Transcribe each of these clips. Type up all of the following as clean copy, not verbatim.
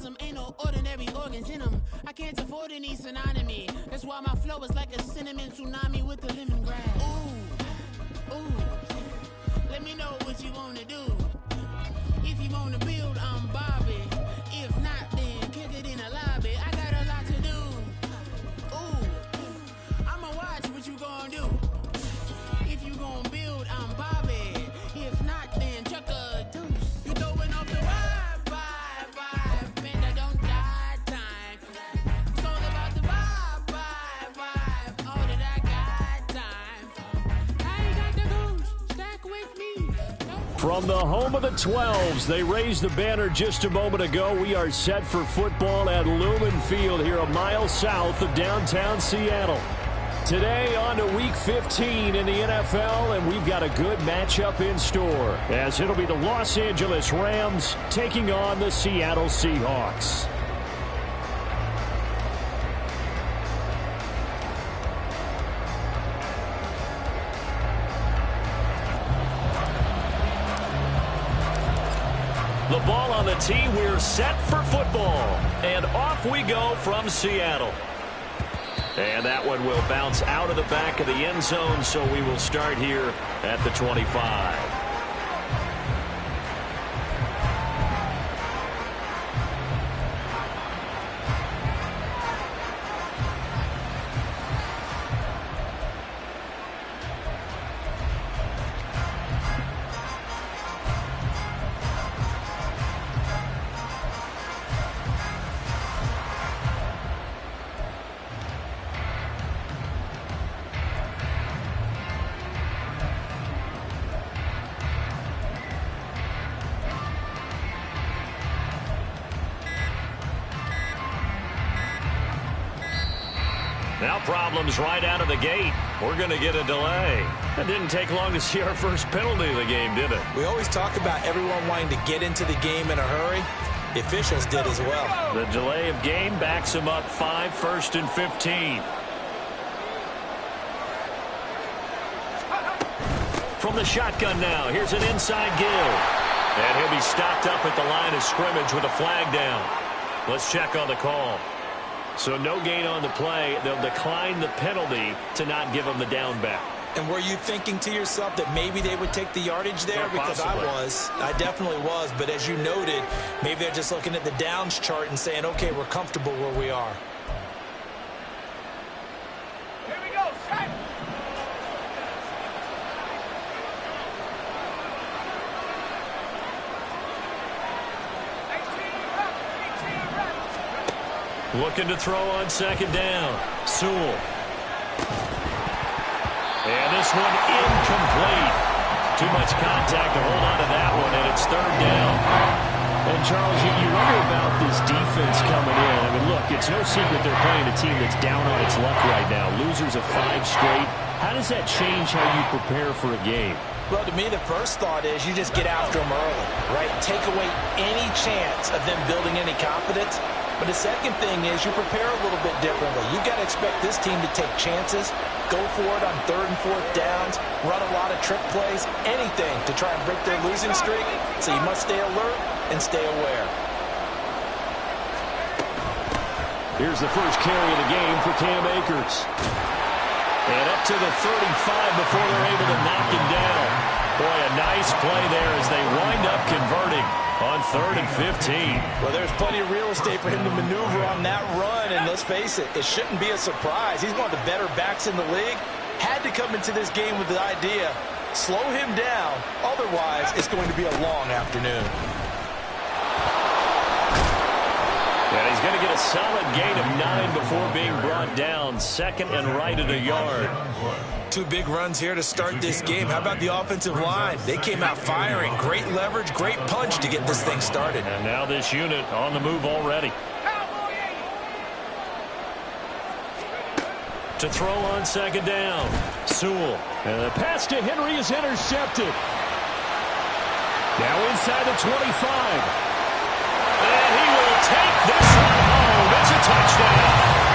awesome, ain't no ordinary organs in them. I can't afford any synonymy. That's why my flow is like a cinnamon tsunami with the lemongrass. Ooh, ooh. Let me know what you wanna do. If you wanna build, I'm Bobby. If not, then kick it in the lobby. I got a lot to do. Ooh, I'ma watch what you gonna do. If you gonna build, I'm Bobby. If not, then chuck a deuce. You throwing off the vibe, man, I don't die time. It's all about the vibe, all that I got time. I ain't got the goose, stack with me. From the home of the 12s, they raised the banner just a moment ago. We are set for football at Lumen Field here a mile south of downtown Seattle. Today on to Week 15 in the NFL, and we've got a good matchup in store, as it'll be the Los Angeles Rams taking on the Seattle Seahawks. The ball on the tee, we're set for football. And off we go from Seattle. And that one will bounce out of the back of the end zone, so we will start here at the 25. Now problems right out of the gate. We're going to get a delay. It didn't take long to see our first penalty of the game, did it? We always talk about everyone wanting to get into the game in a hurry. The officials did as well. The delay of game backs them up 5, 1st and 15. From the shotgun now, here's an inside give. And he'll be stopped up at the line of scrimmage with a flag down. Let's check on the call. So no gain on the play. They'll decline the penalty to not give them the down back. And were you thinking to yourself that maybe they would take the yardage there? Because I definitely was. But as you noted, maybe they're just looking at the downs chart and saying, okay, we're comfortable where we are. Here we go, set. Looking to throw on second down. Sewell. And this one incomplete. Too much contact to hold on to that one, and it's third down. And, Charles, you wonder about this defense coming in. I mean, look, it's no secret they're playing a team that's down on its luck right now. Losers of 5 straight. How does that change how you prepare for a game? Well, to me, the first thought is you just get after them early, right? Take away any chance of them building any confidence. But the second thing is you prepare a little bit differently. You've got to expect this team to take chances, go for it on 3rd and 4th downs, run a lot of trick plays, anything to try and break their losing streak. So you must stay alert and stay aware. Here's the first carry of the game for Cam Akers. And up to the 35 before they're able to knock him down. Boy, a nice play there as they wind up converting on 3rd and 15. Well, there's plenty of real estate for him to maneuver on that run. And let's face it, it shouldn't be a surprise. He's one of the better backs in the league. Had to come into this game with the idea, slow him down. Otherwise, it's going to be a long afternoon. Yeah, he's going to get a solid gain of 9 before being brought down. 2nd and right at a yard. 2 big runs here to start this game. How about the offensive line? They came out firing. Great leverage, great punch to get this thing started. And now this unit on the move already. To throw on second down. Sewell. And the pass to Henry is intercepted. Now inside the 25. And he will take this one home. It's a touchdown.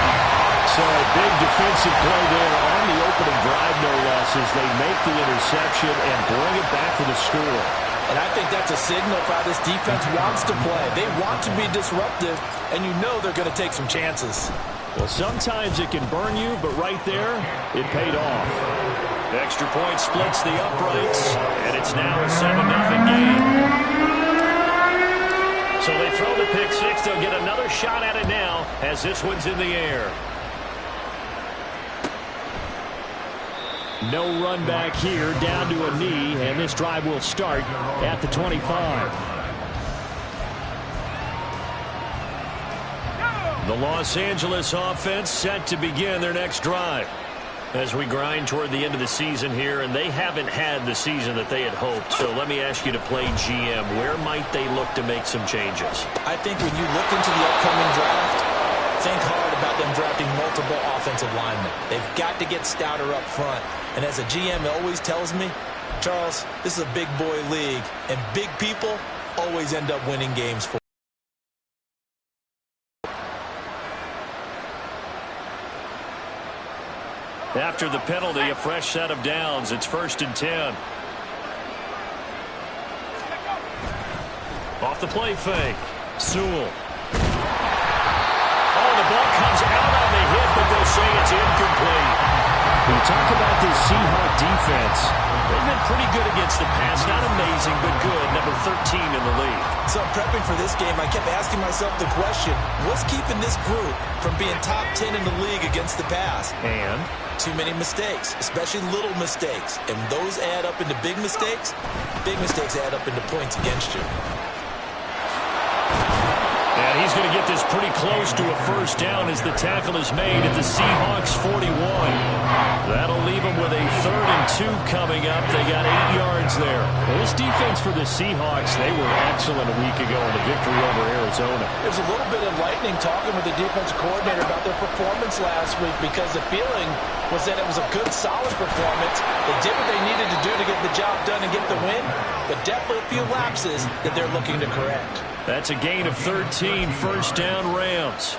So a big defensive play there on the opening drive, no less, as they make the interception and bring it back for the score. And I think that's a signal for how this defense wants to play. They want to be disruptive, and you know they're going to take some chances. Well, sometimes it can burn you, but right there, it paid off. Extra point splits the uprights, and it's now a 7-0 game. So they throw the pick six. They'll get another shot at it now as this one's in the air. No run back here, down to a knee, and this drive will start at the 25. The Los Angeles offense set to begin their next drive as we grind toward the end of the season here, and they haven't had the season that they had hoped. So let me ask you to play GM. Where might they look to make some changes? I think when you look into the upcoming draft, think hard about them drafting multiple offensive linemen. They've got to get stouter up front. And as a GM always tells me, Charles, this is a big boy league, and big people always end up winning games for. After the penalty, a fresh set of downs. It's 1st and 10. Off the play fake. Sewell. Oh, the ball comes out on the hit, but they'll say it's incomplete. We talk about this Seahawks defense. They've been pretty good against the pass. Not amazing, but good. Number 13 in the league. So prepping for this game, I kept asking myself the question, what's keeping this group from being top 10 in the league against the pass? And? Too many mistakes, especially little mistakes. And those add up into big mistakes. Big mistakes add up into points against you. And he's going to get this pretty close to a first down as the tackle is made at the Seahawks 41. That'll leave them with a 3rd and 2 coming up. They got 8 yards there. Well, this defense for the Seahawks, they were excellent a week ago in the victory over Arizona. There's a little bit of lightning talking with the defensive coordinator about their performance last week because the feeling was that it was a good, solid performance. They did what they needed to do to get the job done and get the win, but definitely a few lapses that they're looking to correct. That's a gain of 13, first down Rams.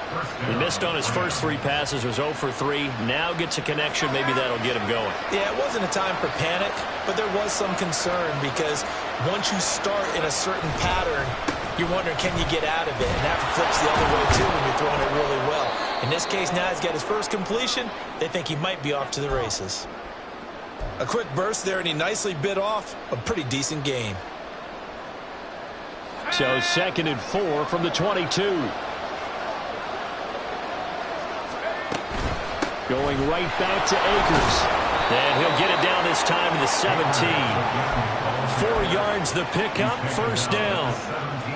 He missed on his first 3 passes, was 0 for 3. Now gets a connection, maybe that'll get him going. Yeah, it wasn't a time for panic, but there was some concern because once you start in a certain pattern, you're wondering, can you get out of it? And that flips the other way, too, when you're throwing it really well. In this case, now he's got his first completion. They think he might be off to the races. A quick burst there, and he nicely bit off a pretty decent gain. So 2nd and 4 from the 22. Going right back to Akers. And he'll get it down this time to the 17. 4 yards the pickup, first down.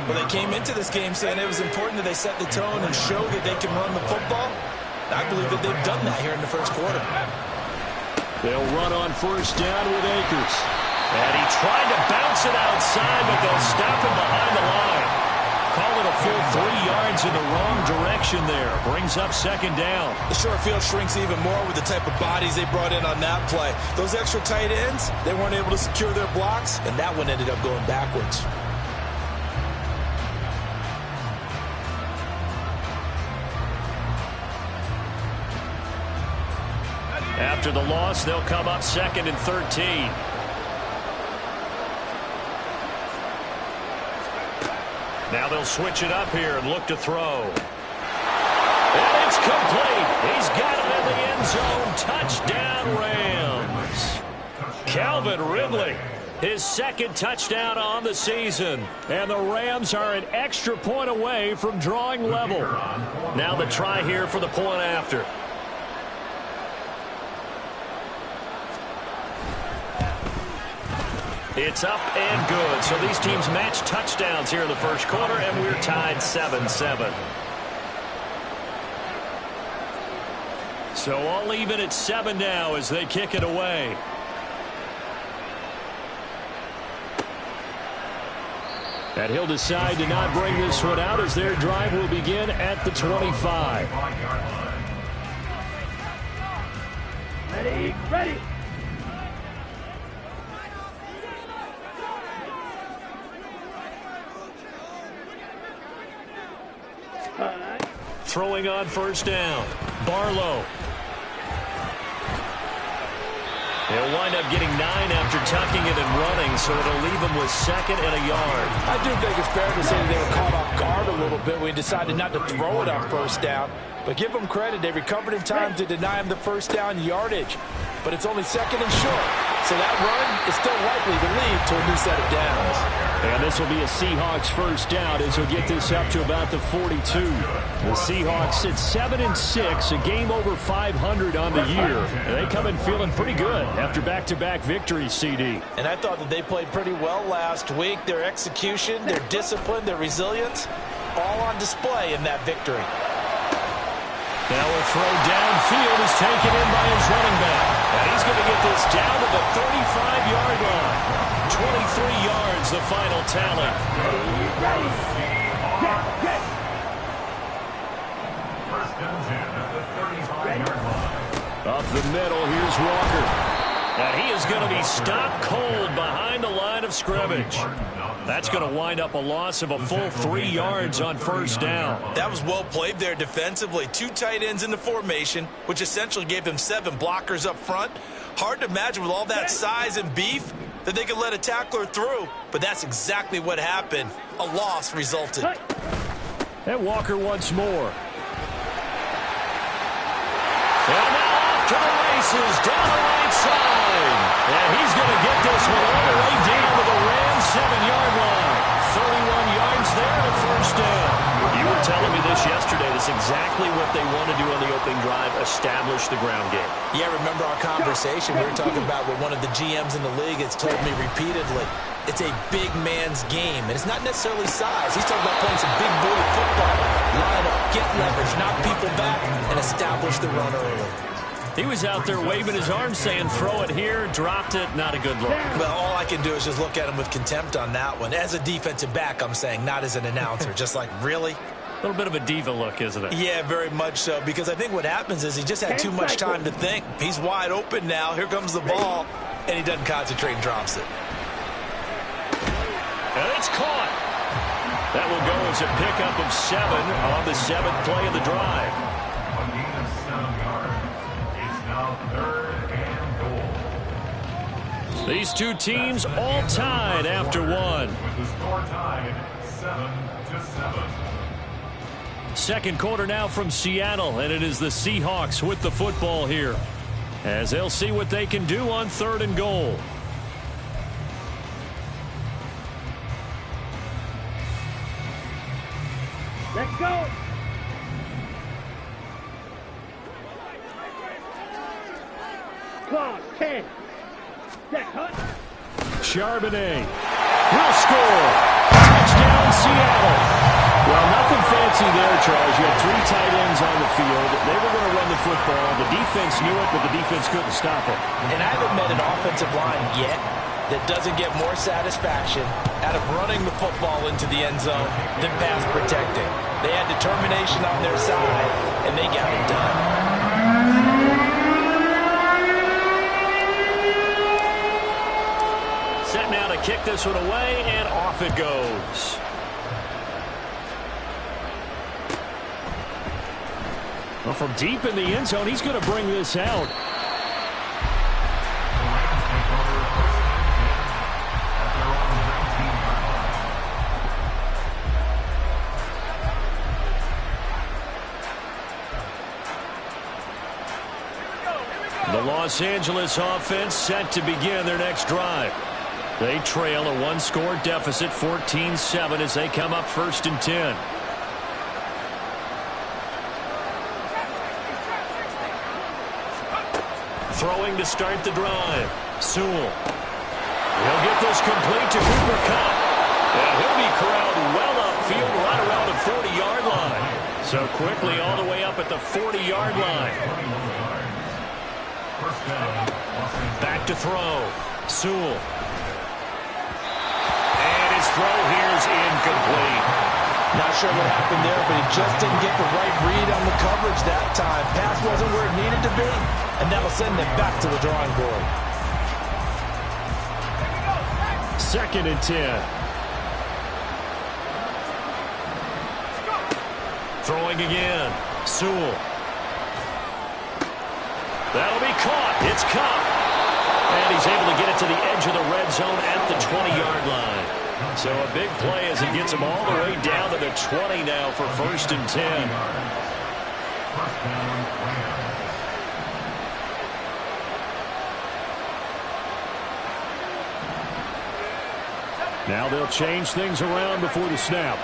Well, they came into this game saying it was important that they set the tone and show that they can run the football. I believe that they've done that here in the first quarter. They'll run on first down with Akers. And he tried to bounce it outside, but they'll stop him behind the line. Call it a full 3 yards in the wrong direction there. Brings up 2nd down. The short field shrinks even more with the type of bodies they brought in on that play. Those extra tight ends, they weren't able to secure their blocks, and that one ended up going backwards. After the loss, they'll come up 2nd and 13. Now they'll switch it up here and look to throw. And it's complete. He's got it in the end zone. Touchdown, Rams. Calvin Ridley, his 2nd touchdown on the season. And the Rams are an extra point away from drawing level. Now the try here for the point after. It's up and good. So these teams match touchdowns here in the first quarter, and we're tied 7-7. So all even at 7 now as they kick it away. And he'll decide to not bring this one out as their drive will begin at the 25. Ready. Throwing on first down. Barlow. He'll wind up getting 9 after tucking it and running, so it'll leave him with 2nd and a yard. I do think it's fair to say that they were caught off guard a little bit when he decided not to throw it on 1st down. But give them credit, they recovered in time to deny him the 1st down yardage. But it's only 2nd and short, so that run is still likely to lead to a new set of downs. And this will be a Seahawks 1st down as he'll get this up to about the 42. The Seahawks sit 7-6, a game over 500 on the year. And they come in feeling pretty good after back-to-back victories, CD. And I thought that they played pretty well last week. Their execution, their discipline, their resilience, all on display in that victory. Now a throw downfield is taken in by his running back. And he's going to get this down to the 35-yard line. 23 yards, the final tally. Up the middle, here's Walker. And he is going to be stopped cold behind the line of scrimmage. That's going to wind up a loss of a full 3 yards on 1st down. That was well played there defensively. 2 tight ends in the formation, which essentially gave them 7 blockers up front. Hard to imagine with all that size and beef that they could let a tackler through, but that's exactly what happened. A loss resulted. And Walker once more. And now off to the races down the right side. And he's going to get this one all the way down to the Rams 7-yard line. 31 yards there to 1st down. You were telling me this yesterday. That's exactly what they want to do on the opening drive, establish the ground game. Yeah, remember our conversation? We were talking about what one of the GMs in the league has told me repeatedly. It's a big man's game, and it's not necessarily size. He's talking about playing some big boy football. Line up, get leverage, knock people back, and establish the run early. He was out there waving his arms saying, throw it here, dropped it, not a good look. Well, all I can do is just look at him with contempt on that one. As a defensive back, I'm saying, not as an announcer. Just like, really? A little bit of a diva look, isn't it? Yeah, very much so, because I think what happens is he just had too much time to think. He's wide open now. Here comes the ball, and he doesn't concentrate and drops it. And it's caught. That will go as a pickup of 7 on the 7th play of the drive. A gain of 7 yards. It's now 3rd and goal. These two teams all tied after one. With the score tied 7-7. Second quarter now from Seattle, and it is the Seahawks with the football here, as they'll see what they can do on 3rd and goal. Let's go. Clock 10. Set cut. Charbonnet will score. Touchdown, Seattle. Well, nothing fancy there, Charles. You had 3 tight ends on the field. They were going to run the football. The defense knew it, but the defense couldn't stop them. And I haven't met an offensive line yet that doesn't get more satisfaction out of running the football into the end zone than pass protecting. They had determination on their side, and they got it done. Set now to kick this one away, and off it goes. Well, from deep in the end zone, he's going to bring this out. The Los Angeles offense set to begin their next drive. They trail a 1-score deficit, 14-7, as they come up 1st and 10. Throwing to start the drive. Sewell. He'll get this complete to Cooper Kupp. And he'll be corralled well upfield right around the 40-yard line. So quickly all the way up at the 40-yard line. Back to throw. Sewell. And his throw here is incomplete. Not sure what happened there, but he just didn't get the right read on the coverage that time. Pass wasn't where it needed to be, and that'll send them back to the drawing board. 2nd and 10. Throwing again. Sewell. That'll be caught. It's Kupp. And he's able to get it to the edge of the red zone at the 20-yard line. So a big play as it gets him all the way down to the 20 now for 1st and 10. First down, Rams. Now they'll change things around before the snap.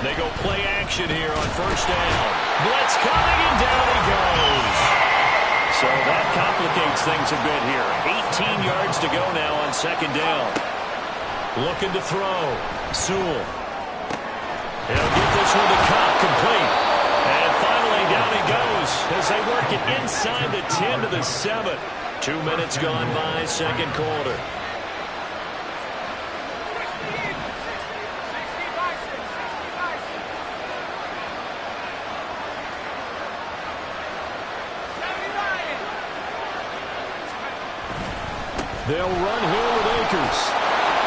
They go play action here on 1st down. Blitz coming, and down he goes. So that complicates things a bit here. 18 yards to go now on 2nd down. Looking to throw. Sewell. He'll get this one to Cobb, complete. And finally down he goes as they work it inside the 10 to the 7. 2 minutes gone by, 2nd quarter. They'll run here with Akers.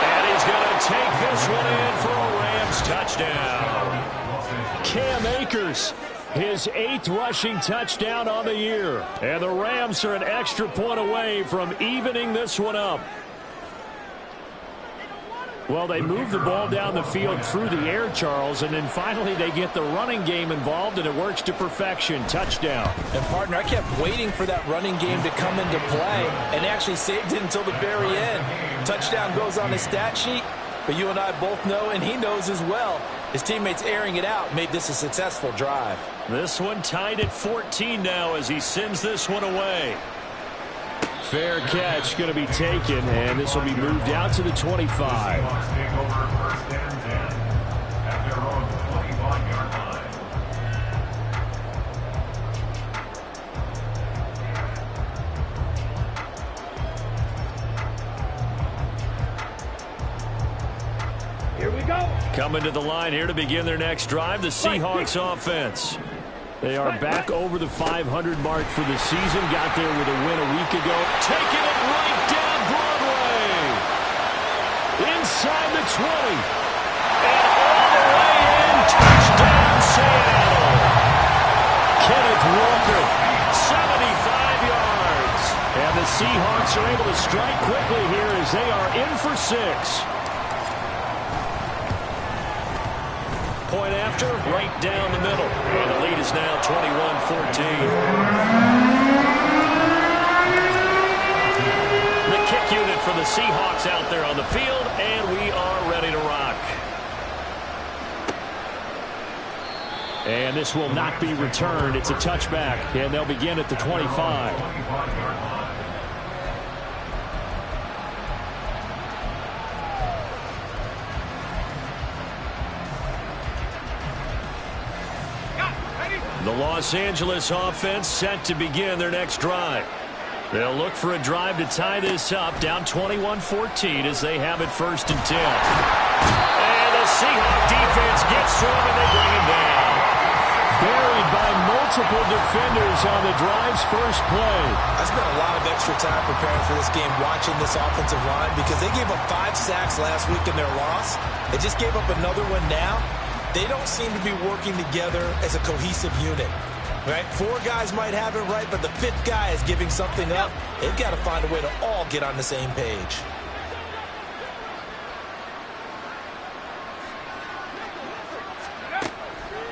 And he's going to take this one in for a Rams touchdown. Cam Akers, his 8th rushing touchdown on the year. And the Rams are an extra point away from evening this one up. Well, they move the ball down the field through the air, Charles, and then finally they get the running game involved, and it works to perfection. Touchdown. And, partner, I kept waiting for that running game to come into play and actually saved it until the very end. Touchdown goes on his stat sheet, but you and I both know, and he knows as well, his teammates airing it out made this a successful drive. This one tied at 14 now as he sends this one away. Fair catch going to be taken, and this will be moved out to the 25. Seahawks take over 1st and 10 at their own 21-yard line. Here we go. Coming to the line here to begin their next drive, the Seahawks offense. They are back over the 500 mark for the season. Got there with a win a week ago. Taking it right down Broadway. Inside the 20. And all the way in. Touchdown, Seattle. Kenneth Walker, 75 yards. And the Seahawks are able to strike quickly here as they are in for 6. Point after, right down the middle. And the lead is now 21-14. The kick unit for the Seahawks out there on the field, and we are ready to rock. And this will not be returned. It's a touchback, and they'll begin at the 25. The Los Angeles offense set to begin their next drive. They'll look for a drive to tie this up, down 21-14 as they have it 1st and 10. And the Seahawks defense gets to him and they bring him down. Buried by multiple defenders on the drive's first play. I spent a lot of extra time preparing for this game watching this offensive line because they gave up 5 sacks last week in their loss. They just gave up another one now. They don't seem to be working together as a cohesive unit. Right? 4 guys might have it right, but the 5th guy is giving something up. They've got to find a way to all get on the same page.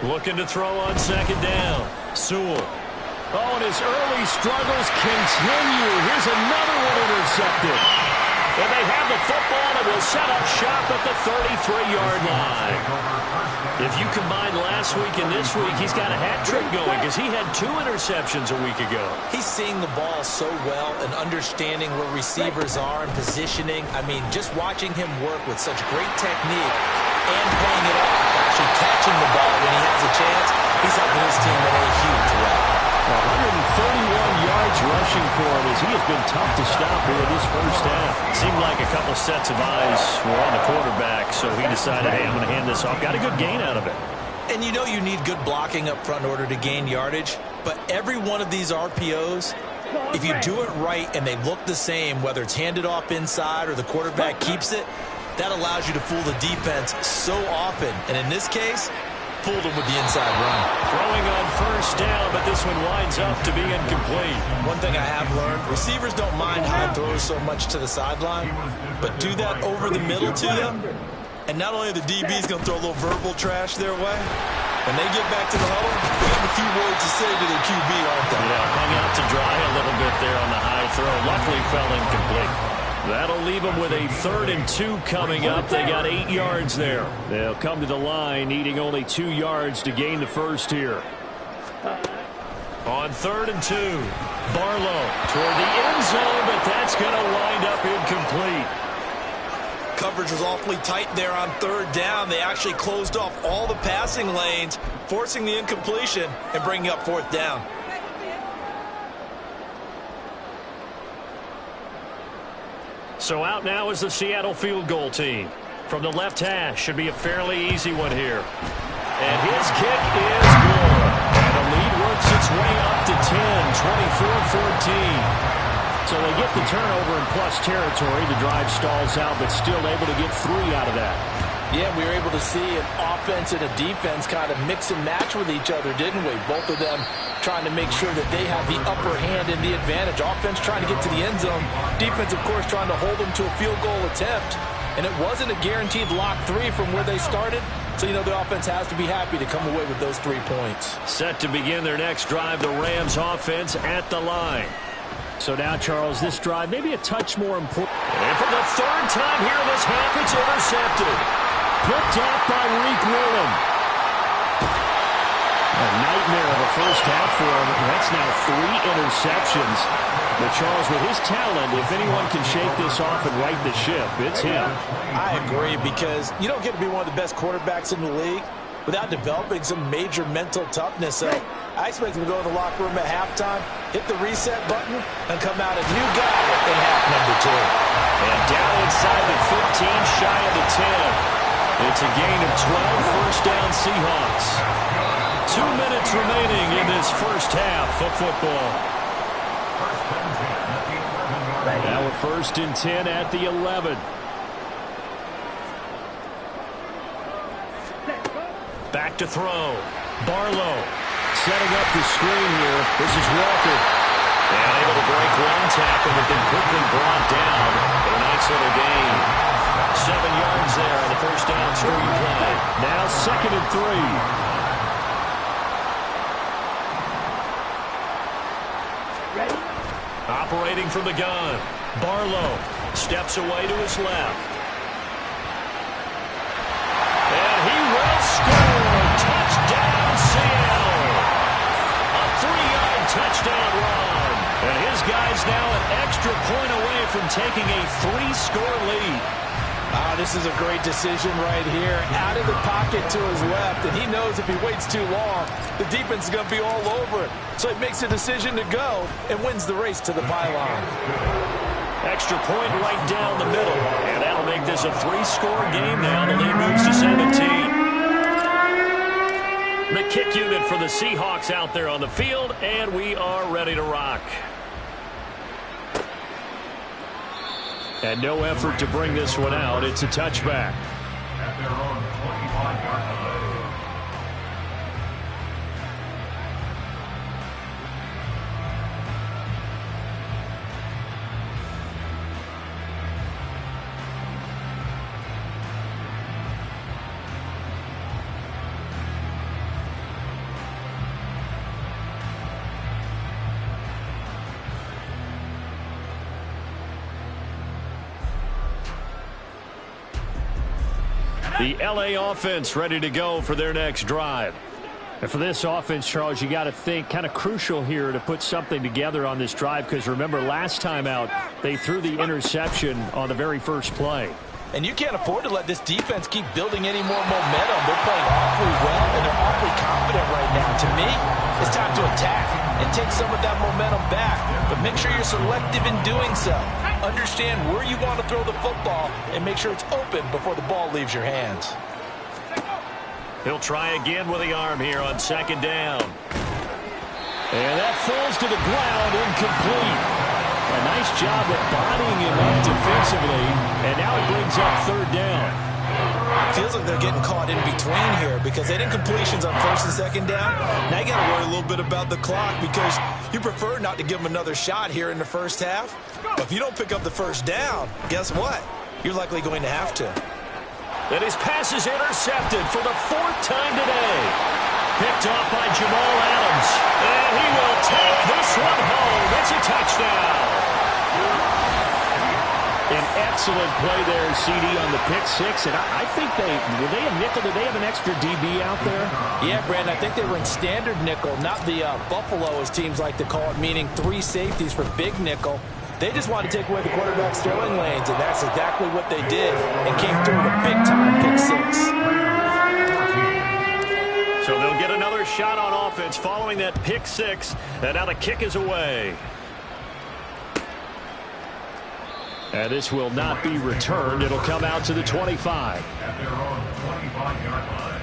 Looking to throw on 2nd down. Sewell. Oh, and his early struggles continue. Here's another one intercepted. And they have the football and will set up shop at the 33-yard line. If you combine last week and this week, he's got a hat trick going because he had 2 interceptions a week ago. He's seeing the ball so well and understanding where receivers are and positioning. I mean, just watching him work with such great technique and playing it off, actually catching the ball when he has a chance, he's helping his team in a huge way. 131 yards rushing for him as he has been tough to stop here in this first half. Seemed like a couple sets of eyes were on the quarterback, so he decided, hey, I'm going to hand this off. Got a good gain out of it. And you know you need good blocking up front in order to gain yardage, but every one of these RPOs, if you do it right and they look the same, whether it's handed off inside or the quarterback keeps it, that allows you to fool the defense so often. And in this case, Fooled him with the inside run. Throwing on first down, but this one winds up to be incomplete. One thing I have learned, receivers don't mind high throws so much to the sideline, but do that over the middle to them, and not only are the DBs going to throw a little verbal trash their way, when they get back to the huddle, they have a few words to say to their QB, aren't they? Yeah, hung out to dry a little bit there on the high throw. Luckily fell incomplete. That'll leave them with a 3rd and 2 coming up. They got 8 yards there. They'll come to the line needing only 2 yards to gain the first here. On 3rd and 2, Barlow toward the end zone, but that's going to wind up incomplete. Coverage was awfully tight there on 3rd down. They actually closed off all the passing lanes, forcing the incompletion and bringing up 4th down. So out now is the Seattle field goal team. From the left hash, should be a fairly easy one here. And his kick is good. And the lead works its way up to 10, 24-14. So they get the turnover in plus territory. The drive stalls out, but still able to get 3 out of that. Yeah, we were able to see an offense and a defense kind of mix and match with each other, didn't we? Both of them trying to make sure that they have the upper hand and the advantage. Offense trying to get to the end zone. Defense, of course, trying to hold them to a field goal attempt. And it wasn't a guaranteed lock 3 from where they started. So, you know, the offense has to be happy to come away with those 3 points. Set to begin their next drive, the Rams offense at the line. So now, Charles, this drive maybe a touch more important. And for the 3rd time here in this half, it's intercepted. Picked up by Reek Whelan. A nightmare of a first half for him. That's now 3 interceptions. But Charles, with his talent, if anyone can shake this off and right the ship, it's him. I agree, because you don't get to be one of the best quarterbacks in the league without developing some major mental toughness. So I expect him to go in the locker room at halftime, hit the reset button, and come out a new guy in half number 2. And down inside the 15, shy of the 10. It's a gain of 12, first down Seahawks. 2 minutes remaining in this first half of football. Now a 1st and 10 at the 11. Back to throw. Barlow setting up the screen here. This is Walker. And able to break one tackle, but then quickly brought down. But a nice little gain. 7 yards there on the first down screen play. Now 2nd and 3. Operating from the gun. Barlow steps away to his left. And he will score. Touchdown, Seattle. A 3-yard touchdown run. And his guy's now an extra point away from taking a 3-score lead. This is a great decision right here. Out of the pocket to his left, and he knows if he waits too long, the defense is going to be all over it. So he makes a decision to go and wins the race to the pylon. Extra point right down the middle, and that'll make this a 3-score game now. The lead moves to 17. The kick unit for the Seahawks out there on the field, and we are ready to rock. And no effort to bring this one out. It's a touchback. At their own 25-yard line. The LA offense ready to go for their next drive. And for this offense, Charles, you got to think kind of crucial here to put something together on this drive, because remember last time out they threw the interception on the very first play. And you can't afford to let this defense keep building any more momentum. They're playing awfully well, and they're awfully confident right now. To me, it's time to attack and take some of that momentum back. But make sure you're selective in doing so. Understand where you want to throw the football and make sure it's open before the ball leaves your hands. He'll try again with the arm here on 2nd down. And that falls to the ground, incomplete. A nice job of bodying him up defensively, and now it brings up 3rd down. feels like they're getting caught in between here because they didn't completions on first and second down. Now you got to worry a little bit about the clock because you prefer not to give them another shot here in the first half. But if you don't pick up the first down, guess what? You're likely going to have to. And his pass is intercepted for the 4th time today. Picked off by Jamal Adams. And he will take this one home. It's a touchdown. An excellent play there, CD, on the pick six. And I think were they a nickel? Did they have an extra DB out there? Yeah, Brandon, I think they were in standard nickel, not the Buffalo, as teams like to call it, meaning 3 safeties for big nickel. They just wanted to take away the quarterback's throwing lanes, and that's exactly what they did and came through with a big-time pick six. So they'll get another shot on offense following that pick six, and now the kick is away. And this will not be returned. It'll come out to the 25. At their own 25-yard line.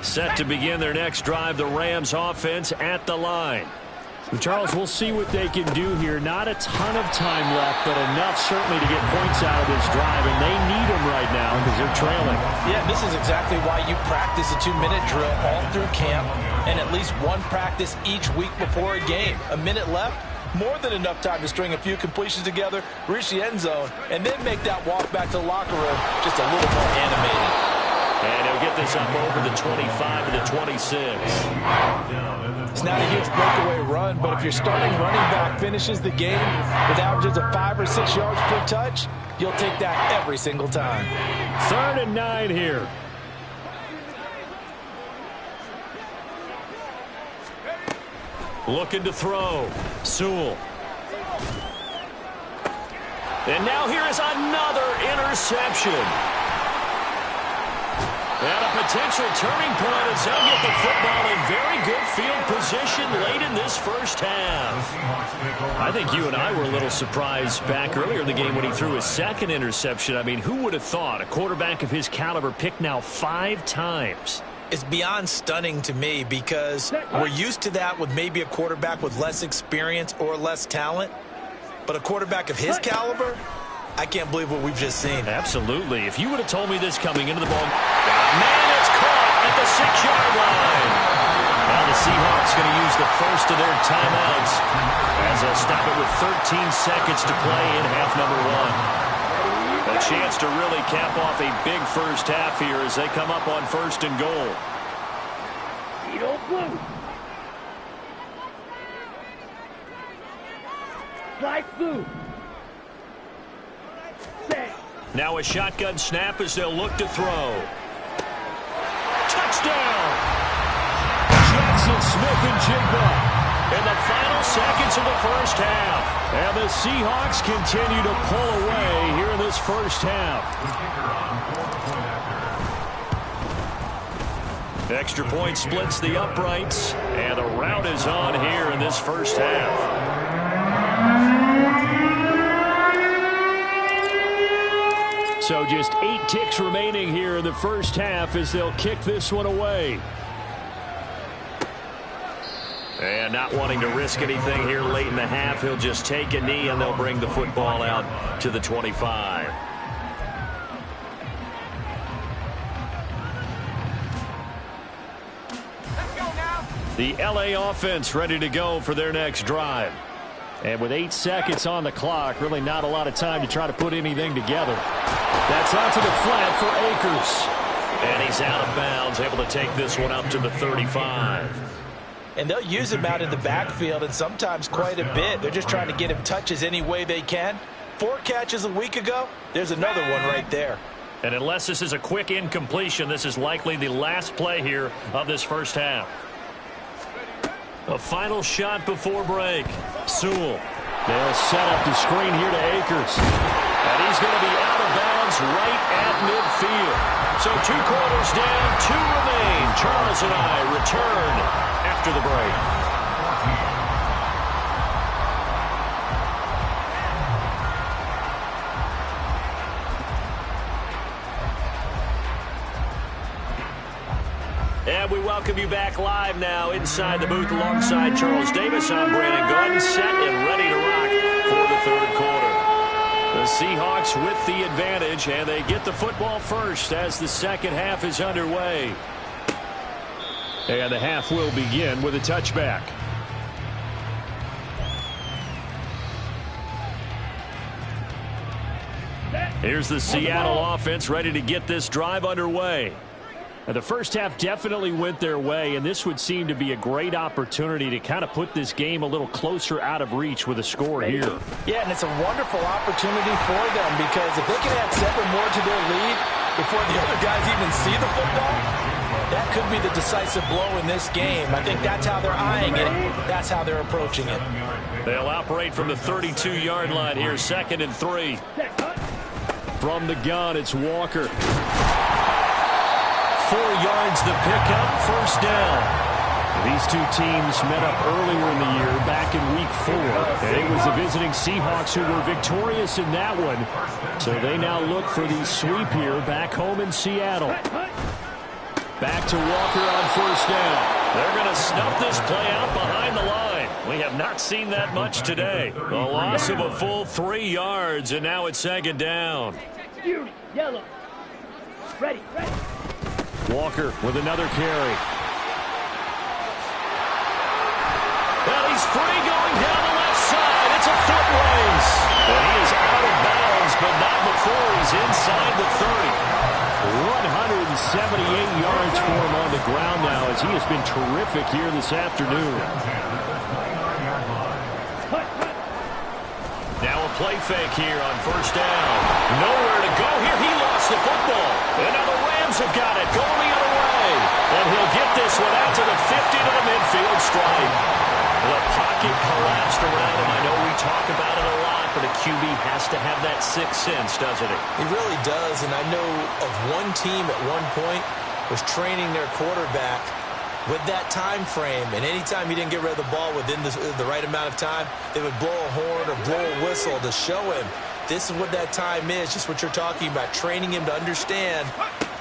Set to begin their next drive, the Rams offense at the line. Charles, we'll see what they can do here. Not a ton of time left, but enough certainly to get points out of this drive, and they need them right now because they're trailing. Yeah, this is exactly why you practice a 2-minute drill all through camp and at least one practice each week before a game. A minute left, more than enough time to string a few completions together, reach the end zone, and then make that walk back to the locker room just a little more animated. And he'll get this up over the 25 to the 26. It's not a huge breakaway run, but if your starting running back finishes the game with averages of 5 or 6 yards per touch, you'll take that every single time. 3rd and 9 here. Looking to throw. Sewell. And now here is another interception. And a potential turning point as they'll get the football in very good field position late in this first half. I think you and I were a little surprised back earlier in the game when he threw his 2nd interception. I mean, who would have thought a quarterback of his caliber picked now 5 times? It's beyond stunning to me because we're used to that with maybe a quarterback with less experience or less talent. But a quarterback of his caliber, I can't believe what we've just seen. Absolutely. If you would have told me this coming into the ball, man, it's caught at the 6-yard line. Now the Seahawks going to use the first of their timeouts as they'll stop it with 13 seconds to play in half number 1. A chance to really cap off a big first half here as they come up on 1st and goal. Slide through. Now a shotgun snap as they'll look to throw. Touchdown! Jackson Smith-Njigba in the final seconds of the first half. And the Seahawks continue to pull away here in this first half. Extra point splits the uprights, and the rout is on here in this first half. So just 8 ticks remaining here in the first half as they'll kick this one away. And not wanting to risk anything here late in the half, he'll just take a knee and they'll bring the football out to the 25. The LA offense ready to go for their next drive. And with 8 seconds on the clock, really not a lot of time to try to put anything together. That's out to the flat for Akers. And he's out of bounds, able to take this one up to the 35. And they'll use him out in the backfield, and sometimes quite a bit. They're just trying to get him touches any way they can. 4 catches a week ago, there's another one right there. And unless this is a quick incompletion, this is likely the last play here of this first half. A final shot before break. Sewell. They'll set up the screen here to Akers. And he's going to be out of bounds right at midfield. So 2 quarters down, 2 remain. Charles and I return after the break. And we welcome welcome you back live now inside the booth alongside Charles Davis. I'm Brandon Gordon, set and ready to rock for the third quarter. The Seahawks with the advantage, and they get the football first as the second half is underway. And the half will begin with a touchback. Here's the Seattle offense ready to get this drive underway. Now, the first half definitely went their way, and this would seem to be a great opportunity to kind of put this game a little closer out of reach with a score here. Yeah, and it's a wonderful opportunity for them because if they can add 7 more to their lead before the other guys even see the football, that could be the decisive blow in this game. I think that's how they're eyeing it. That's how they're approaching it. They'll operate from the 32-yard line here, 2nd and 3. From the gun, it's Walker. 4 yards the pickup, first down. These two teams met up earlier in the year, back in week 4. And it was the visiting Seahawks who were victorious in that one. So they now look for the sweep here back home in Seattle. Back to Walker on first down. They're going to snuff this play out behind the line. We have not seen that much today. A loss of a full 3 yards, and now it's 2nd down. Yellow. Ready. Walker with another carry. Well, he's free going down the left side. It's a foot race. And he is out of bounds, but not before he's inside the 30. 178 yards for him on the ground now as he has been terrific here this afternoon. Now a play fake here on first down. Nowhere to go here. He lost the football. And now the Rams have got it. Going the other way. And he'll get this one out to the 50 to the midfield stripe. The pocket collapsed around him. I know we talk about it a lot, but a QB has to have that sixth sense, doesn't it? He really does, and I know of one team at one point was training their quarterback with that time frame, and anytime he didn't get rid of the ball within the right amount of time, they would blow a horn or blow a whistle to show him this is what that time is, just what you're talking about, training him to understand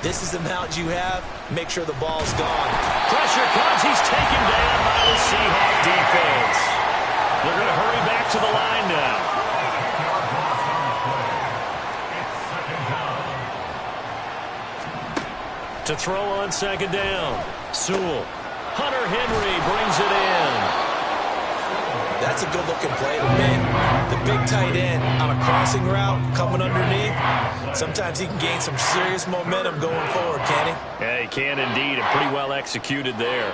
this is the amount you have, make sure the ball's gone. Pressure comes, he's taken down by the Seahawks defense. They're going to hurry back to the line now. To throw on 2nd down, Sewell. Hunter Henry brings it in. That's a good-looking play to me. The big tight end on a crossing route coming underneath. Sometimes he can gain some serious momentum going forward, can he? Yeah, he can indeed, and pretty well executed there.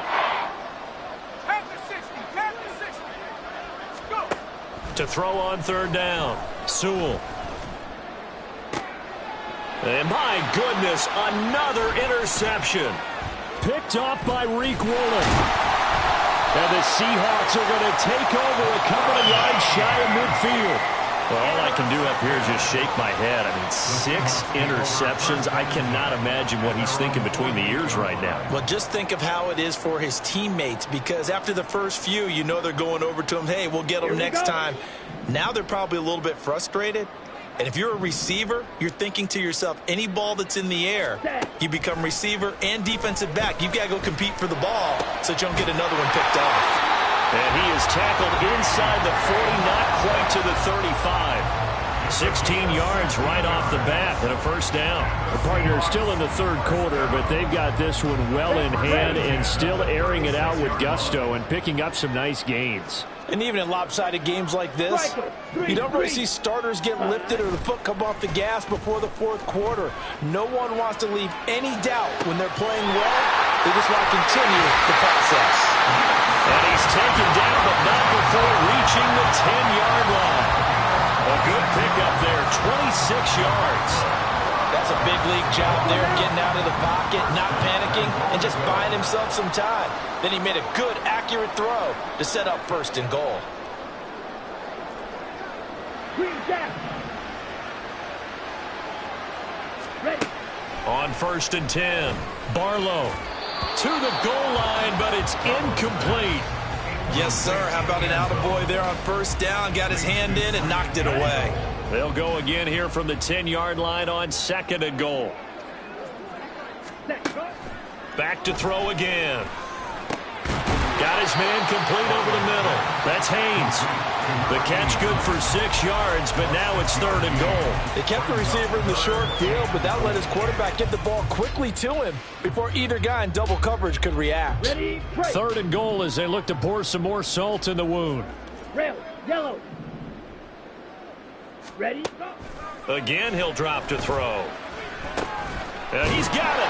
To throw on 3rd down, Sewell. And my goodness, another interception. Picked off by Reek Woolen. And the Seahawks are going to take over a couple of yards shy of midfield. Well, all I can do up here is just shake my head. I mean, 6 interceptions. I cannot imagine what he's thinking between the ears right now. Well, just think of how it is for his teammates, because after the first few, you know they're going over to him, hey, we'll get them next time. Now they're probably a little bit frustrated. And if you're a receiver, you're thinking to yourself, any ball that's in the air, you become receiver and defensive back. You've got to go compete for the ball so that you don't get another one picked off. And he is tackled inside the 40, not quite to the 35. 16 yards right off the bat and a first down. The partner still in the third quarter, but they've got this one well in hand and still airing it out with gusto and picking up some nice gains. And even in lopsided games like this, you don't really see starters get lifted or the foot come off the gas before the fourth quarter. No one wants to leave any doubt when they're playing well. They just want to continue the process. And he's taken down, but not before reaching the 10-yard line. A good pickup there, 26 yards. That's a big league job there, getting out of the pocket, not panicking, and just buying himself some time. Then he made a good, accurate throw to set up 1st and goal. On 1st and 10, Barlow to the goal line, but it's incomplete. Yes, sir. How about an attaboy there on 1st down? Got his hand in and knocked it away. They'll go again here from the 10-yard line on 2nd and goal. Back to throw again. Got his man complete over the middle. That's Haynes. The catch good for 6 yards, but now it's 3rd and goal. They kept the receiver in the short field, but that let his quarterback get the ball quickly to him before either guy in double coverage could react. Ready, break. 3rd and goal as they look to pour some more salt in the wound. Rail, yellow. Ready, go. Again, he'll drop to throw. And he's got it.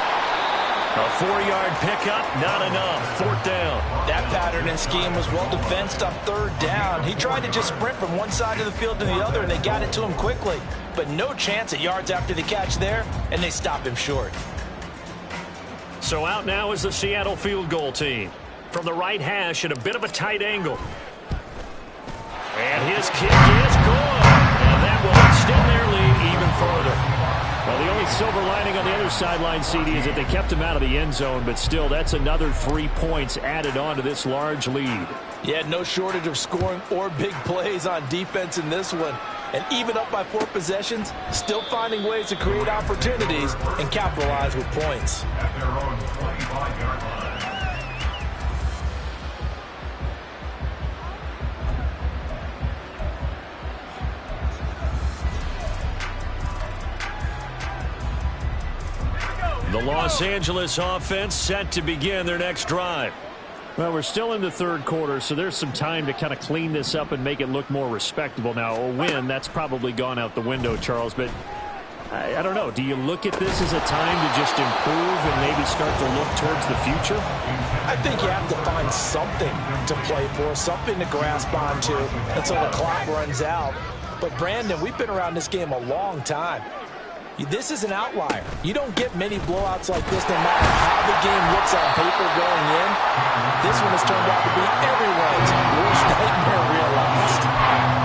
A 4-yard pickup, not enough. 4th down. That pattern and scheme was well defensed on 3rd down. He tried to just sprint from one side of the field to the other, and they got it to him quickly. But no chance at yards after the catch there, and they stop him short. So out now is the Seattle field goal team. From the right hash at a bit of a tight angle. And his kick is good. And that will extend their lead even further. Well, the only silver lining on the other sideline, CD, is that they kept him out of the end zone, but still, that's another 3 points added on to this large lead. Yeah, no shortage of scoring or big plays on defense in this one. And even up by 4 possessions, still finding ways to create opportunities and capitalize with points. At their own 25-yard line. The Los Angeles offense set to begin their next drive. Well, we're still in the 3rd quarter, so there's some time to kind of clean this up and make it look more respectable. Now, a win, that's probably gone out the window, Charles, but I don't know. Do you look at this as a time to just improve and maybe start to look towards the future? I think you have to find something to play for, something to grasp onto until the clock runs out. But, Brandon, we've been around this game a long time. This is an outlier. You don't get many blowouts like this no matter how the game looks on paper going in. This one has turned out to be everyone's worst nightmare realized.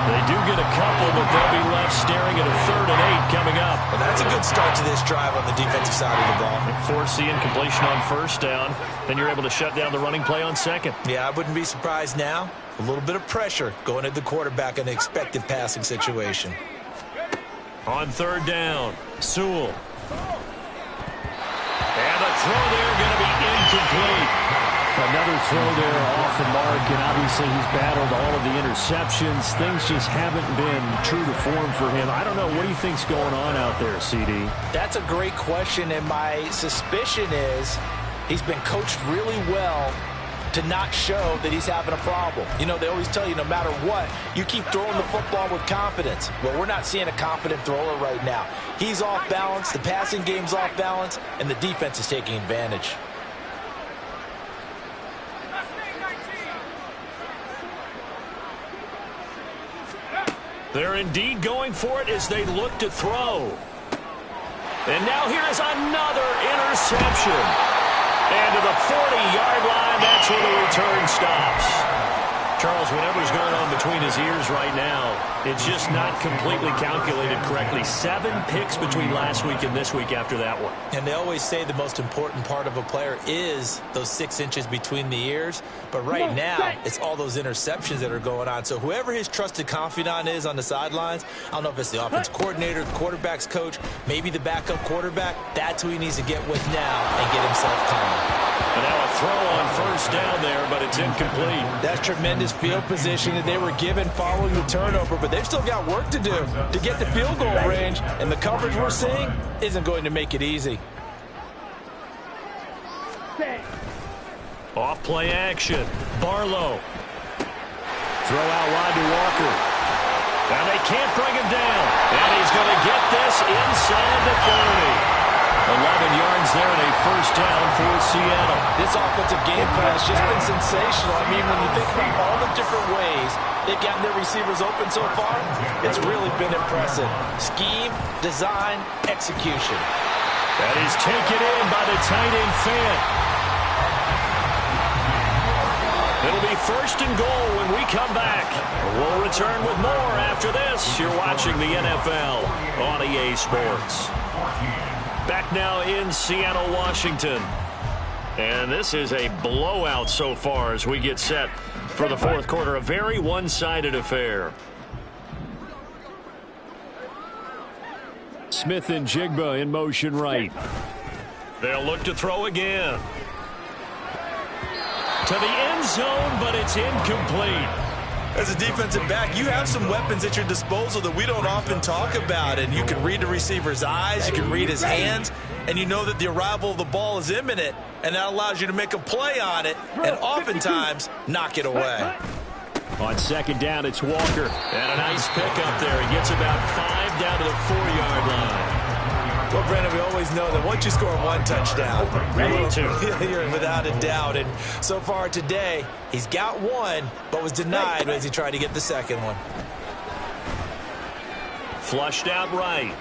They do get a couple, but they'll be left staring at a 3rd and 8 coming up. And that's a good start to this drive on the defensive side of the ball. Force the incompletion on 1st down. Then you're able to shut down the running play on 2nd. Yeah, I wouldn't be surprised now. A little bit of pressure going at the quarterback in an expected passing situation. On 3rd down, Sewell. And the throw there going to be incomplete. Another throw there off the mark, and obviously he's battled all of the interceptions. Things just haven't been true to form for him. I don't know. What do you think's going on out there, CD? That's a great question, and my suspicion is he's been coached really well to not show that he's having a problem. You know, they always tell you no matter what, you keep throwing the football with confidence. Well, we're not seeing a confident thrower right now. He's off balance, the passing game's off balance, and the defense is taking advantage. They're indeed going for it as they look to throw. And now here is another interception. And to the 40-yard line, that's where the return stops. Charles, whatever's going on between his ears right now, it's just not completely calculated correctly. 7 picks between last week and this week after that one. And they always say the most important part of a player is those 6 inches between the ears. But right now, it's all those interceptions that are going on. So whoever his trusted confidant is on the sidelines, I don't know if it's the offense coordinator, the quarterback's coach, maybe the backup quarterback, that's who he needs to get with now and get himself calm. And now a throw on 1st down there, but it's incomplete. That's tremendous field position that they were given following the turnover, but they've still got work to do to get to field goal range, and the coverage we're seeing isn't going to make it easy. Off play action. Barlow. Throw out wide to Walker. Now they can't bring him down. And he's going to get this inside the 30. 11 yards there and a 1st down for Seattle. This offensive game plan has just been sensational. I mean, when you think about all the different ways they've gotten their receivers open so far, it's really been impressive. Scheme, design, execution. That is taken in by the tight end Fant. It'll be 1st and goal when we come back. We'll return with more after this. You're watching the NFL on EA Sports. Back now in Seattle, Washington. And this is a blowout so far as we get set for the 4th quarter. A very one-sided affair. Smith and Jigba in motion right. They'll look to throw again. to the end zone, but it's incomplete. As a defensive back, you have some weapons at your disposal that we don't often talk about. And you can read the receiver's eyes, you can read his hands, and you know that the arrival of the ball is imminent, and that allows you to make a play on it and oftentimes knock it away. On second down, it's Walker. And a nice pickup there. He gets about 5 down to the 4-yard line. Well, Brandon, we always know that once you score one touchdown, you're without a doubt. And so far today, he's got one, but was denied as he tried to get the second one. Flushed out right.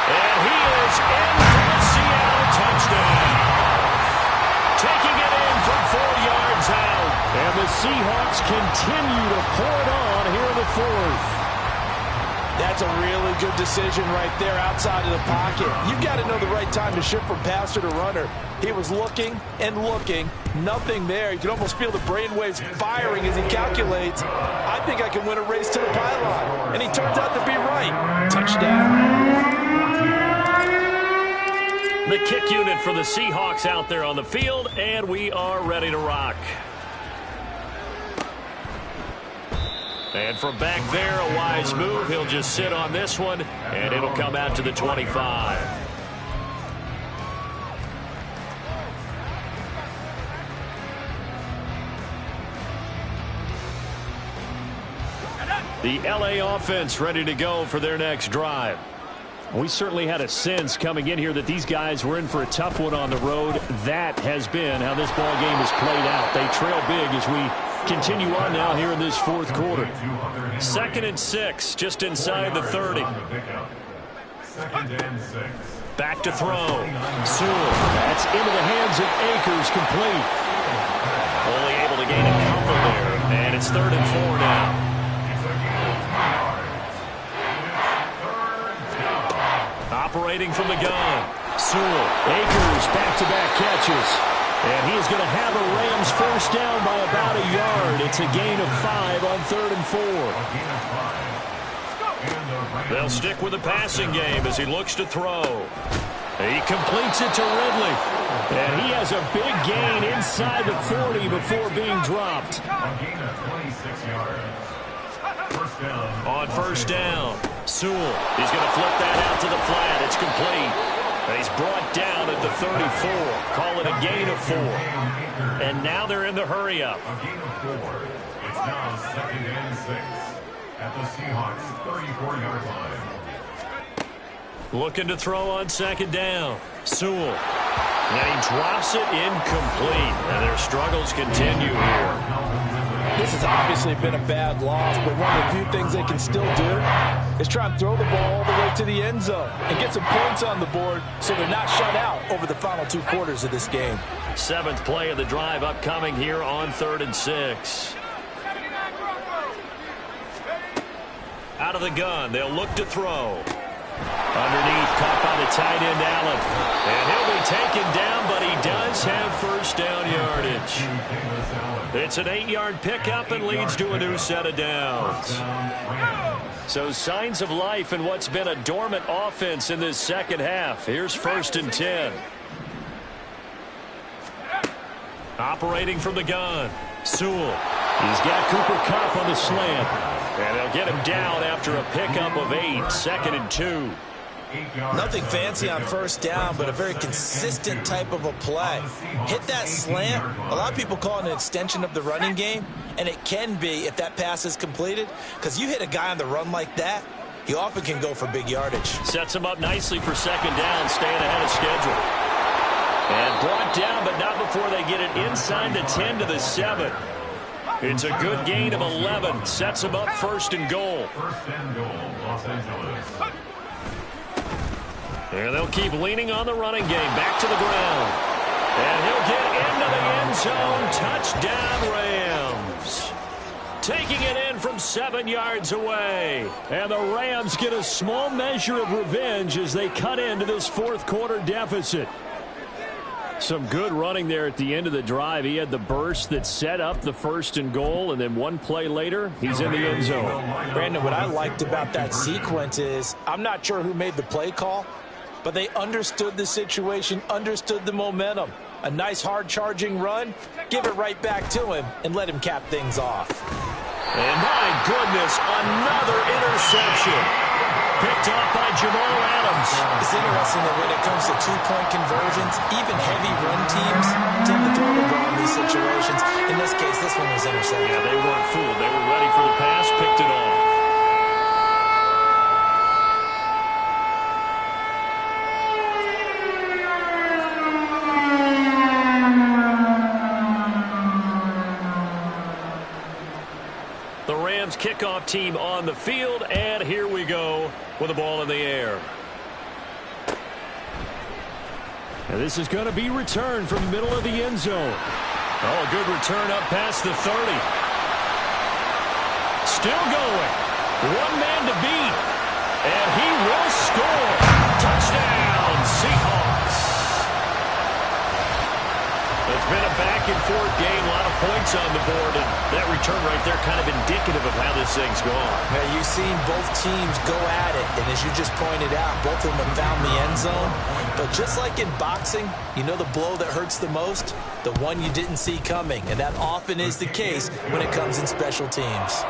And he is in for the Seattle touchdown. Taking it in from 4 yards out. And the Seahawks continue to pour it on here in the fourth. That's a really good decision right there outside of the pocket. You've got to know the right time to shift from passer to runner. He was looking and looking. Nothing there. You can almost feel the brainwaves firing as he calculates. I think I can win a race to the pylon. And he turns out to be right. Touchdown. The kick unit for the Seahawks out there on the field, and we are ready to rock. And from back there, a wise move. He'll just sit on this one, and it'll come out to the 25. The LA offense ready to go for their next drive. We certainly had a sense coming in here that these guys were in for a tough one on the road. That has been how this ball game has played out. They trail big as we continue on now here in this fourth quarter. 2nd and 6, just inside the 30. 2nd and 6. Back to throw. Sewell. That's into the hands of Akers, complete. Only able to gain a couple there, and it's 3rd and 4 now. Operating from the gun. Sewell. Akers, back-to-back catches. And he's going to have a Rams first down by about a yard. It's a gain of 5 on 3rd and 4. They'll stick with the passing game as he looks to throw. He completes it to Ridley. And he has a big gain inside the 40 before being dropped. On first down, Sewell. He's going to flip that out to the flat. It's complete. And he's brought down at the 34. Call it a gain of 4. And now they're in the hurry-up. A gain of 4. It's now 2nd and 6 at the Seahawks 34-yard line. Looking to throw on second down. Sewell. And he drops it incomplete. And their struggles continue here. This has obviously been a bad loss, but one of the few things they can still do is try and throw the ball all the way to the end zone and get some points on the board so they're not shut out over the final 2 quarters of this game. 7th play of the drive upcoming here on 3rd and 6. Out of the gun, they'll look to throw. Underneath, caught by the tight end, Allen. And he'll be taken down, but he does have first down yardage. It's an 8-yard pickup and leads to a new set of downs. So signs of life in what's been a dormant offense in this second half. Here's 1st and 10. Operating from the gun, Sewell. He's got Cooper Kupp on the slant. And they'll get him down after a pickup of 8. 2nd and 2. Nothing fancy on first down, but a very consistent type of a play. Hit that slant. A lot of people call it an extension of the running game, and it can be if that pass is completed, because you hit a guy on the run like that, he often can go for big yardage. Sets him up nicely for second down, staying ahead of schedule. And brought down, but not before they get it inside the 10 to the 7. It's a good gain of 11. Sets him up 1st and goal. 1st and goal, Los Angeles. And they'll keep leaning on the running game. Back to the ground. And he'll get into the end zone. Touchdown, Rams. Taking it in from 7 yards away. And the Rams get a small measure of revenge as they cut into this fourth quarter deficit. Some good running there at the end of the drive. He had the burst that set up the 1st and goal, and then one play later, he's in the end zone. Brandon, what I liked about that sequence is I'm not sure who made the play call, but they understood the situation, understood the momentum. A nice hard-charging run. Give it right back to him and let him cap things off. And my goodness, another interception. Picked off by Jamal Adams. It's interesting that when it comes to two-point conversions, even heavy run teams tend to throw the ball in these situations. In this case, this one was intercepted. Yeah, they weren't fooled. They were ready for the pass, picked it off. The Rams kickoff team on the field, and here we go with the ball in the air. And this is going to be returned from the middle of the end zone. Oh, a good return up past the 30. Still going. One man to beat. And he will score. Touchdown, Seahawks. It's been a back-and-forth game, a lot of points on the board, and that return right there kind of indicative of how this thing's gone. Yeah, you've seen both teams go at it, and as you just pointed out, both of them have found the end zone. But just like in boxing, you know the blow that hurts the most? The one you didn't see coming, and that often is the case when it comes in special teams.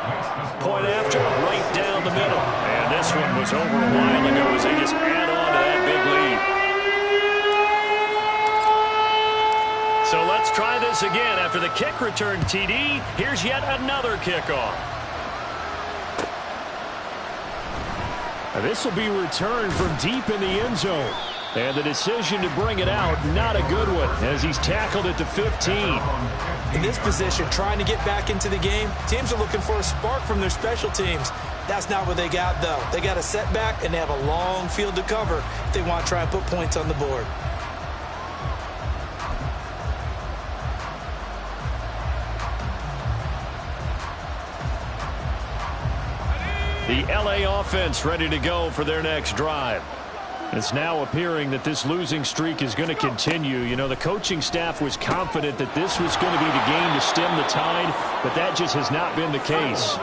Point after, right down the middle. And this one was over a while ago as they just add on to that big lead. So let's try this again. After the kick return TD, here's yet another kickoff. This will be returned from deep in the end zone. And the decision to bring it out, not a good one, as he's tackled at the 15. In this position, trying to get back into the game, teams are looking for a spark from their special teams. That's not what they got, though. They got a setback, and they have a long field to cover if they want to try and put points on the board. The LA offense ready to go for their next drive. It's now appearing that this losing streak is going to continue. You know, the coaching staff was confident that this was going to be the game to stem the tide, but that just has not been the case.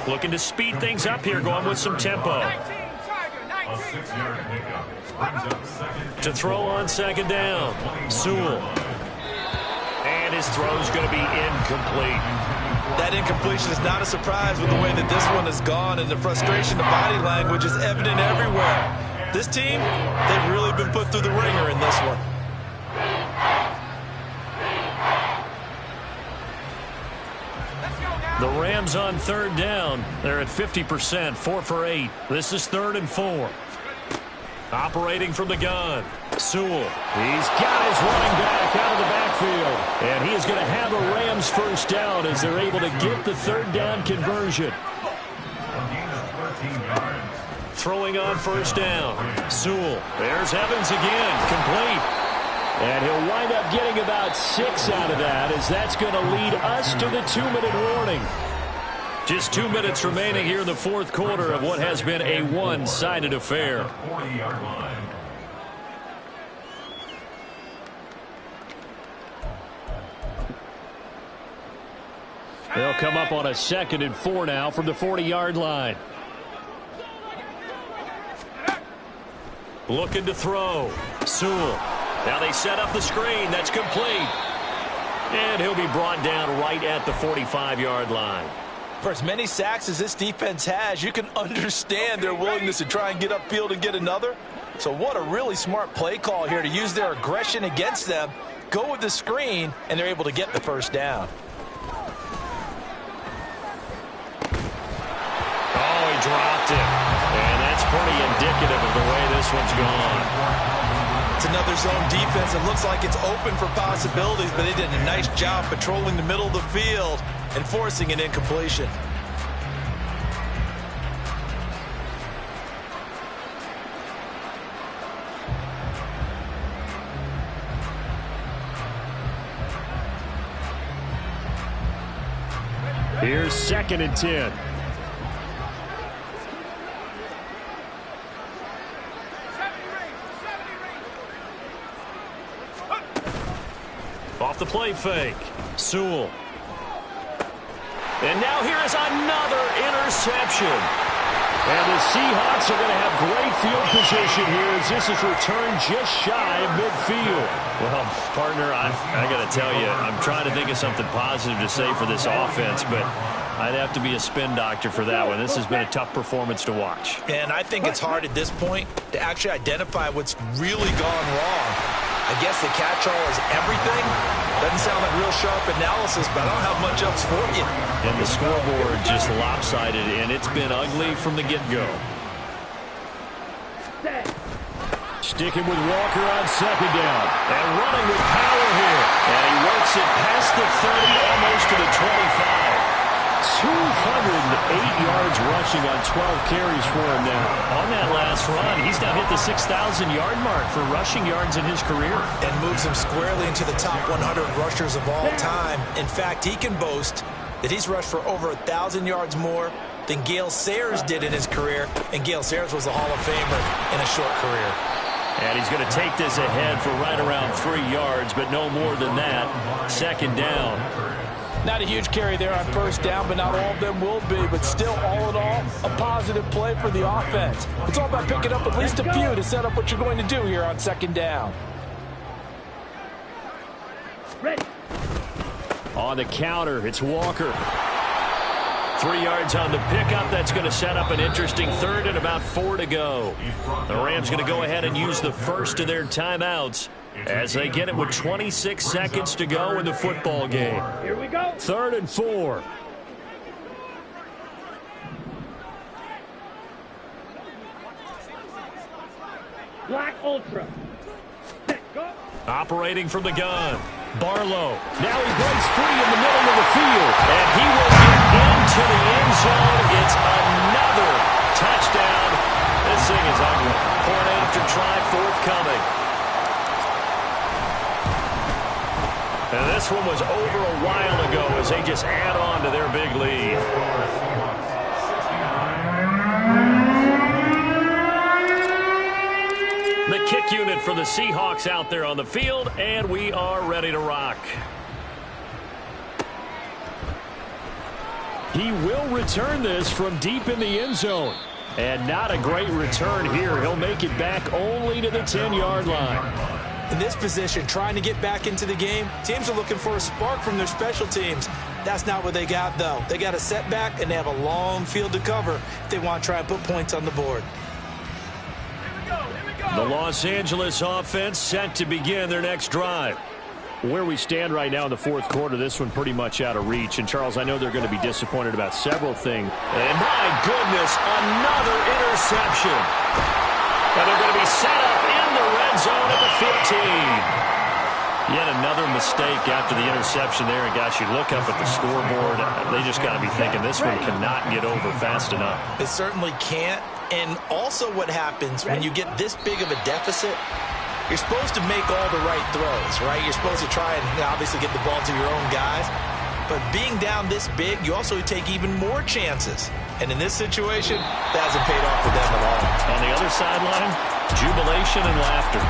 Looking to speed things up here, going with some tempo. To throw on second down, Sewell. And his throw is going to be incomplete. That incompletion is not a surprise with the way that this one has gone, and the frustration, the body language is evident everywhere. This team, they've really been put through the ringer in this one. The Rams on third down. They're at 50%, 4 for 8. This is 3rd and 4. Operating from the gun, Sewell. He's got his running back out of the backfield. And he is going to have a Rams first down as they're able to get the third down conversion. Throwing on first down, Sewell. There's Evans again, complete. And he'll wind up getting about 6 out of that, as that's going to lead us to the 2-minute warning. Just 2 minutes remaining here in the fourth quarter of what has been a one-sided affair. They'll come up on a 2nd and 4 now from the 40-yard line. Looking to throw. Sewell. Now they set up the screen. That's complete. And he'll be brought down right at the 45-yard line. For as many sacks as this defense has, you can understand their willingness to try and get upfield and get another. So what a really smart play call here to use their aggression against them. Go with the screen, and they're able to get the first down. Oh, he dropped it. And that's pretty indicative of the way this one's gone. It's another zone defense. It looks like it's open for possibilities, but they did a nice job patrolling the middle of the field and forcing an incompletion. Here's 2nd and 10. Off the play fake, Sewell. And now here is another interception. And the Seahawks are going to have great field position here as this is returned just shy of midfield. Well, partner, I got to tell you, I'm trying to think of something positive to say for this offense, but I'd have to be a spin doctor for that one. This has been a tough performance to watch. And I think it's hard at this point to actually identify what's really gone wrong. I guess the catch-all is everything. Doesn't sound like real sharp analysis, but I don't have much else for you. And the scoreboard just lopsided, and it's been ugly from the get-go. Sticking with Walker on second down. And running with power here. And he works it past the 30, almost to the 25. 208 yards rushing on 12 carries for him now. On that last run, he's now hit the 6,000-yard mark for rushing yards in his career. And moves him squarely into the top 100 rushers of all time. In fact, he can boast that he's rushed for over 1,000 yards more than Gale Sayers did in his career. And Gale Sayers was a Hall of Famer in a short career. And he's going to take this ahead for right around 3 yards, but no more than that. Second down. Not a huge carry there on first down, but not all of them will be. But still, all in all, a positive play for the offense. It's all about picking up at least a few to set up what you're going to do here on second down. Ready. On the counter, it's Walker. 3 yards on the pickup. That's going to set up an interesting third and about 4 to go. The Rams going to go ahead and use the first of their timeouts as they get it with 26 seconds to go in the football game. Here we go. 3rd and 4. Black Ultra. Set, go. Operating from the gun. Barlow. Now he breaks free in the middle of the field. And he will get into the end zone. It's another touchdown. This thing is ugly. Point after try forthcoming. And this one was over a while ago as they just add on to their big lead. The kick unit for the Seahawks out there on the field, and we are ready to rock. He will return this from deep in the end zone. And not a great return here. He'll make it back only to the 10-yard line. In this position, trying to get back into the game, teams are looking for a spark from their special teams. That's not what they got, though. They got a setback, and they have a long field to cover if they want to try and put points on the board. The Los Angeles offense set to begin their next drive. Where we stand right now in the fourth quarter, this one pretty much out of reach. And, Charles, I know they're going to be disappointed about several things. And, my goodness, another interception. And they're going to be set up in the red zone at the 15. Yet another mistake after the interception there. And, gosh, you look up at the scoreboard, they just got to be thinking this one cannot get over fast enough. It certainly can't. And also what happens when you get this big of a deficit, you're supposed to make all the right throws, right? You're supposed to try and obviously get the ball to your own guys. But being down this big, you also take even more chances. And in this situation, that hasn't paid off for them at all. On the other sideline, jubilation and laughter.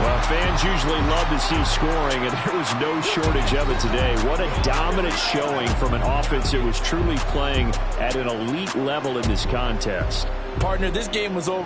Well, fans usually love to see scoring, and there was no shortage of it today. What a dominant showing from an offense that was truly playing at an elite level in this contest. Partner, this game was over